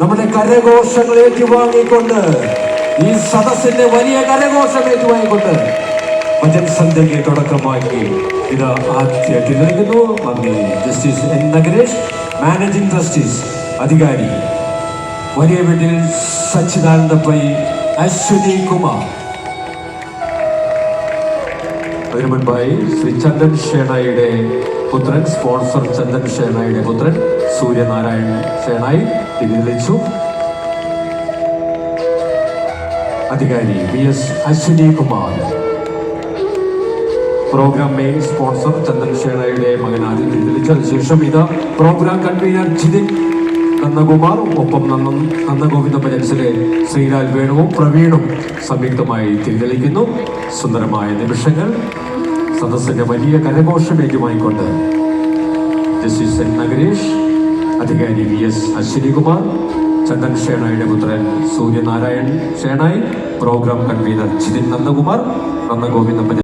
നമ്മുടെ കരഘോഷങ്ങൾ ഏറ്റുവാങ്ങിക്കൊണ്ട് ഈ സദസ്സിന്റെ വലിയ കരഘോഷം ഏറ്റുവാങ്ങിക്കൊണ്ട് ഭജൻ സന്ധ്യയ്ക്ക് തുടക്കമാക്കി ഇത് ആദ്യമായിട്ടിരിക്കുന്നു. നന്ദി. Justice N Nagaresh, managing trustees അധികാരി വലിയ വീട്ടിൽ സച്ചിദാനന്ദ പൈ, അശ്വനി കുമാർ. അതിനു മുൻപായി ശ്രീ ചന്ദൻ ഷേണായിയുടെ പുത്രൻ, സ്പോൺസർ ചന്ദൻ ഷേണായിയുടെ പുത്രൻ സൂര്യനാരായൺ ഷേണായി തിരിച്ചു. അധികാരി V S Ashwini Kumar. Programme main sponsor Chandan ഷേണായിയുടെ മകൻ ആദ്യം തിരിച്ചു. അതിനുശേഷം ഇത് പ്രോഗ്രാം കൺവീനർ ജിതിൻ നന്ദകുമാർ, ഒപ്പം നന്ദഗോവിന്ദ ഭജൻസിലെ ശ്രീലാൽ വേണുവും പ്രവീണും സംയുക്തമായി തിരിതെളിക്കുന്നു. സുന്ദരമായ നിമിഷങ്ങൾ സദസ്സിന്റെ വലിയ കരഘോഷം ഏറ്റുമായിക്കൊണ്ട് ജസ്റ്റിസ് എൻ നഗരേഷ്, അധികാരി വി എസ് അശ്വനി കുമാർ, ചന്ദൻ ഷേണായിയുടെ പുത്രൻ സൂര്യനാരായൺ ഷേണായി, പ്രോഗ്രാം കൺവീനർ ജിതിൻ നന്ദകുമാർ, നന്ദഗോവിന്ദ